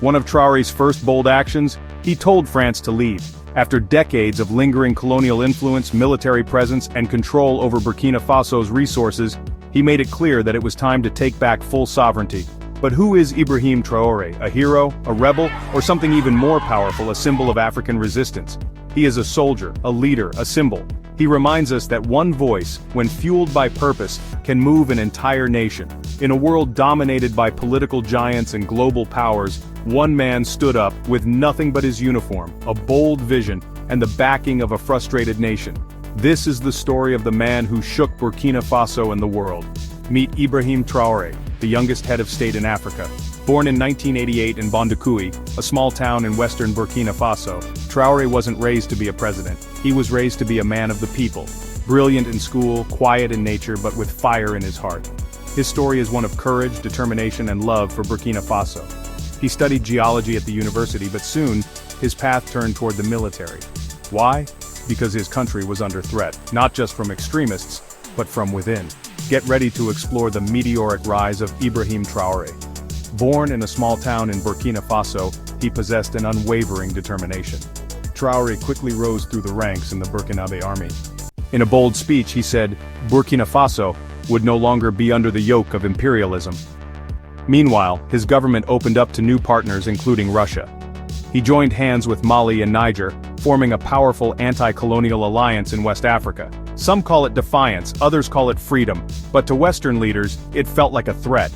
One of Traoré's first bold actions, he told France to leave. After decades of lingering colonial influence, military presence, and control over Burkina Faso's resources, he made it clear that it was time to take back full sovereignty. But who is Ibrahim Traoré? A hero, a rebel, or something even more powerful, a symbol of African resistance? He is a soldier, a leader, a symbol. He reminds us that one voice, when fueled by purpose, can move an entire nation. In a world dominated by political giants and global powers, one man stood up with nothing but his uniform, a bold vision, and the backing of a frustrated nation. This is the story of the man who shook Burkina Faso and the world. Meet Ibrahim Traoré, the youngest head of state in Africa. Born in 1988 in Bondoukoui, a small town in western Burkina Faso, Traoré wasn't raised to be a president. He was raised to be a man of the people. Brilliant in school, quiet in nature, but with fire in his heart. His story is one of courage, determination, and love for Burkina Faso. He studied geology at the university, but soon, his path turned toward the military. Why? Because his country was under threat, not just from extremists, but from within. Get ready to explore the meteoric rise of Ibrahim Traoré. Born in a small town in Burkina Faso, he possessed an unwavering determination. Traoré quickly rose through the ranks in the Burkinabe army. In a bold speech he said, Burkina Faso would no longer be under the yoke of imperialism. Meanwhile, his government opened up to new partners including Russia. He joined hands with Mali and Niger, forming a powerful anti-colonial alliance in West Africa. Some call it defiance, others call it freedom, but to Western leaders, it felt like a threat.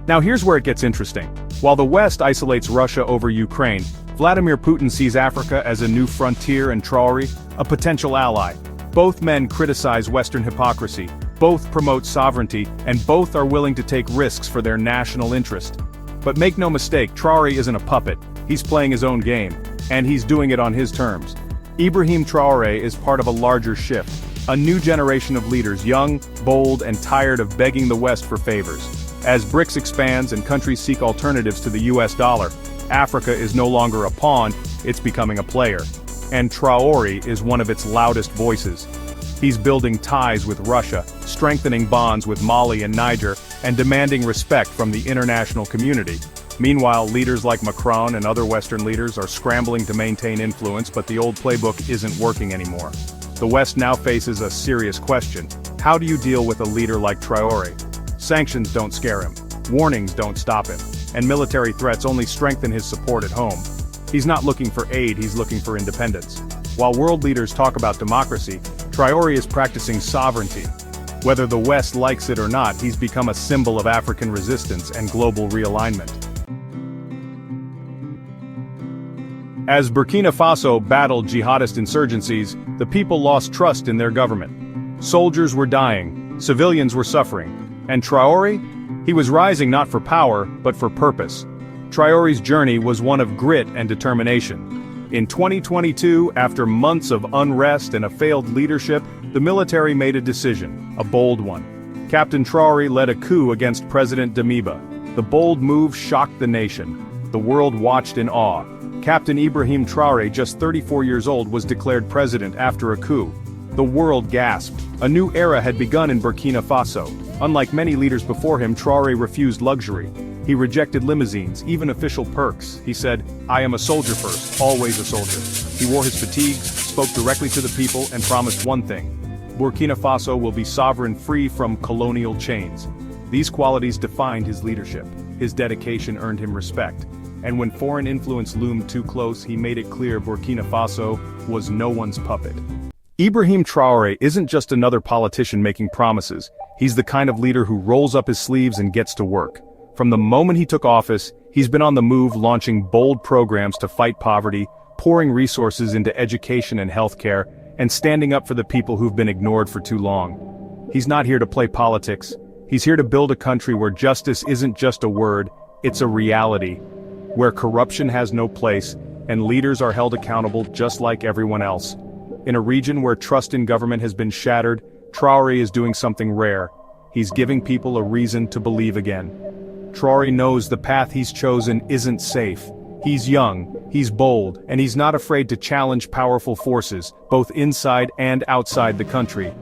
Now here's where it gets interesting. While the West isolates Russia over Ukraine, Vladimir Putin sees Africa as a new frontier and Traoré, a potential ally. Both men criticize Western hypocrisy, both promote sovereignty, and both are willing to take risks for their national interest. But make no mistake, Traoré isn't a puppet. He's playing his own game, and he's doing it on his terms. Ibrahim Traoré is part of a larger shift, a new generation of leaders, young, bold, and tired of begging the West for favors. As BRICS expands and countries seek alternatives to the US dollar, Africa is no longer a pawn, it's becoming a player. And Traoré is one of its loudest voices. He's building ties with Russia, strengthening bonds with Mali and Niger, and demanding respect from the international community. Meanwhile, leaders like Macron and other Western leaders are scrambling to maintain influence, but the old playbook isn't working anymore. The West now faces a serious question. How do you deal with a leader like Traoré? Sanctions don't scare him, warnings don't stop him, and military threats only strengthen his support at home. He's not looking for aid, he's looking for independence. While world leaders talk about democracy, Traoré is practicing sovereignty. Whether the West likes it or not, he's become a symbol of African resistance and global realignment. As Burkina Faso battled jihadist insurgencies, the people lost trust in their government. Soldiers were dying, civilians were suffering. And Traoré? He was rising not for power, but for purpose. Traoré's journey was one of grit and determination. In 2022, after months of unrest and a failed leadership, the military made a decision, a bold one. Captain Traoré led a coup against President Damiba. The bold move shocked the nation. The world watched in awe. Captain Ibrahim Traoré, just 34 years old, was declared president after a coup. The world gasped. A new era had begun in Burkina Faso. Unlike many leaders before him, Traoré refused luxury. He rejected limousines, even official perks. He said, I am a soldier first, always a soldier. He wore his fatigues, spoke directly to the people, and promised one thing. Burkina Faso will be sovereign, free from colonial chains. These qualities defined his leadership. His dedication earned him respect. And when foreign influence loomed too close, he made it clear Burkina Faso was no one's puppet. Ibrahim Traoré isn't just another politician making promises. He's the kind of leader who rolls up his sleeves and gets to work. From the moment he took office, he's been on the move, launching bold programs to fight poverty, pouring resources into education and healthcare, and standing up for the people who've been ignored for too long. He's not here to play politics. He's here to build a country where justice isn't just a word, it's a reality. Where corruption has no place, and leaders are held accountable just like everyone else. In a region where trust in government has been shattered, Traoré is doing something rare. He's giving people a reason to believe again. Traoré knows the path he's chosen isn't safe. He's young, he's bold, and he's not afraid to challenge powerful forces, both inside and outside the country.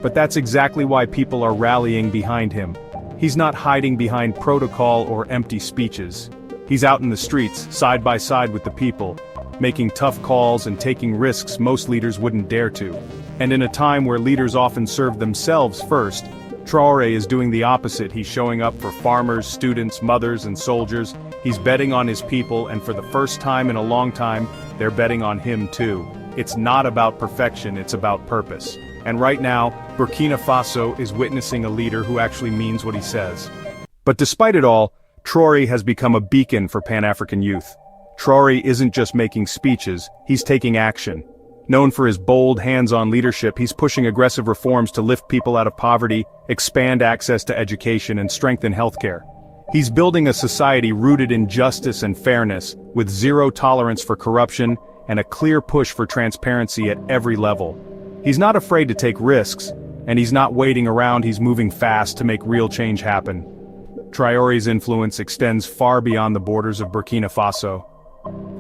But that's exactly why people are rallying behind him. He's not hiding behind protocol or empty speeches. He's out in the streets, side by side with the people, making tough calls and taking risks most leaders wouldn't dare to. And in a time where leaders often serve themselves first, Traoré is doing the opposite. He's showing up for farmers, students, mothers, and soldiers. He's betting on his people, and for the first time in a long time, they're betting on him too. It's not about perfection, it's about purpose. And right now, Burkina Faso is witnessing a leader who actually means what he says. But despite it all, Traoré has become a beacon for Pan-African youth. Traoré isn't just making speeches, he's taking action. Known for his bold, hands-on leadership, he's pushing aggressive reforms to lift people out of poverty, expand access to education, and strengthen healthcare. He's building a society rooted in justice and fairness, with zero tolerance for corruption and a clear push for transparency at every level. He's not afraid to take risks, and he's not waiting around, he's moving fast to make real change happen. Traoré's influence extends far beyond the borders of Burkina Faso.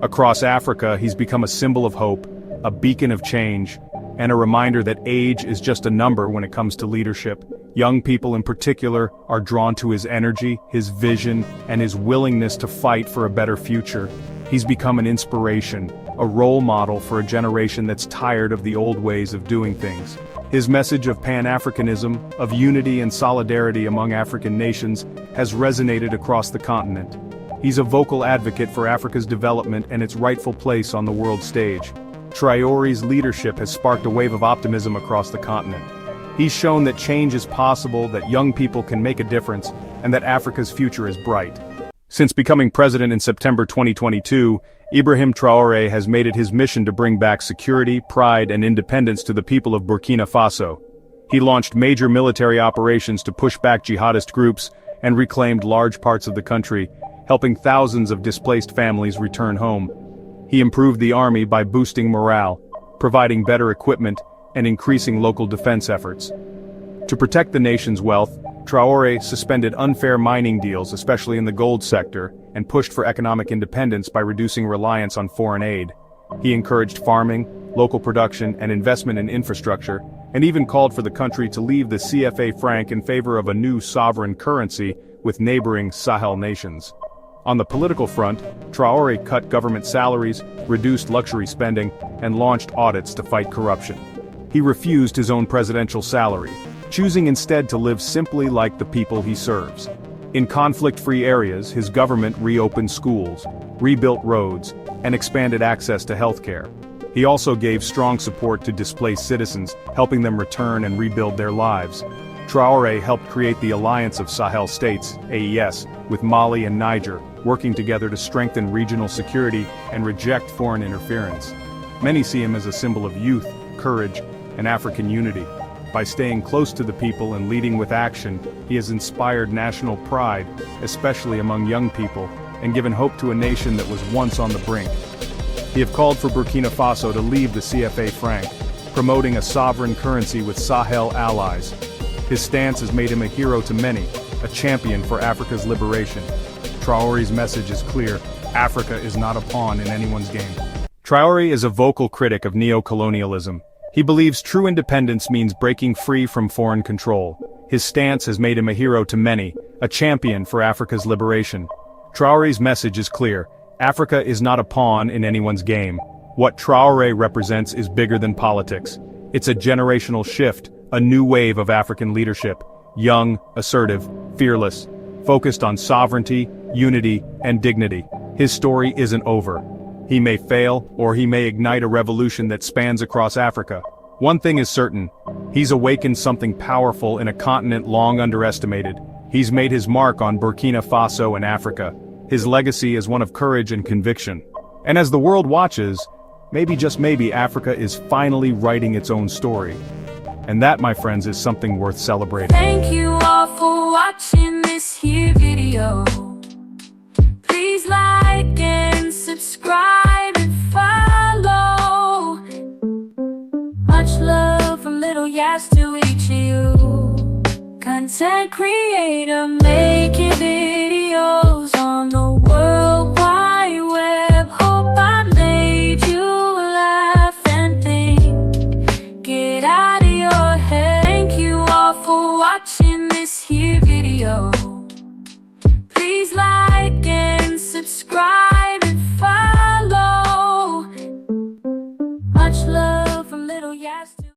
Across Africa, he's become a symbol of hope, a beacon of change, and a reminder that age is just a number when it comes to leadership. Young people in particular are drawn to his energy, his vision, and his willingness to fight for a better future. He's become an inspiration, a role model for a generation that's tired of the old ways of doing things. His message of Pan-Africanism, of unity and solidarity among African nations, has resonated across the continent. He's a vocal advocate for Africa's development and its rightful place on the world stage. Traoré's leadership has sparked a wave of optimism across the continent. He's shown that change is possible, that young people can make a difference, and that Africa's future is bright. Since becoming president in September 2022, Ibrahim Traoré has made it his mission to bring back security, pride, and independence to the people of Burkina Faso. He launched major military operations to push back jihadist groups and reclaimed large parts of the country, helping thousands of displaced families return home. He improved the army by boosting morale, providing better equipment, and increasing local defense efforts. To protect the nation's wealth, Traoré suspended unfair mining deals, especially in the gold sector, and pushed for economic independence by reducing reliance on foreign aid. He encouraged farming, local production, and investment in infrastructure, and even called for the country to leave the CFA franc in favor of a new sovereign currency with neighboring Sahel nations. On the political front, Traoré cut government salaries, reduced luxury spending, and launched audits to fight corruption. He refused his own presidential salary, choosing instead to live simply like the people he serves. In conflict-free areas, his government reopened schools, rebuilt roads, and expanded access to healthcare. He also gave strong support to displaced citizens, helping them return and rebuild their lives. Traoré helped create the Alliance of Sahel States, AES, with Mali and Niger, working together to strengthen regional security and reject foreign interference. Many see him as a symbol of youth, courage, and African unity. By staying close to the people and leading with action, he has inspired national pride, especially among young people, and given hope to a nation that was once on the brink. He have called for Burkina Faso to leave the CFA franc, promoting a sovereign currency with Sahel allies. His stance has made him a hero to many, a champion for Africa's liberation. Traoré's message is clear: Africa is not a pawn in anyone's game. Traoré is a vocal critic of neo-colonialism. He believes true independence means breaking free from foreign control. His stance has made him a hero to many, a champion for Africa's liberation. Traoré's message is clear: Africa is not a pawn in anyone's game. What Traoré represents is bigger than politics. It's a generational shift, a new wave of African leadership, young, assertive, fearless, focused on sovereignty, unity, and dignity. His story isn't over. He may fail, or he may ignite a revolution that spans across Africa. One thing is certain: he's awakened something powerful in a continent long underestimated. He's made his mark on Burkina Faso and Africa. His legacy is one of courage and conviction. And as the world watches, maybe just maybe Africa is finally writing its own story. And that, my friends, is something worth celebrating. Thank you all for watching this here video. Please like and subscribe and follow. Much love from little Yas to each of you. Content creator making videos on the World Wide Web. Hope I made you laugh and think. Get out of your head. Thank you all for watching this here video. Please like and subscribe. much love.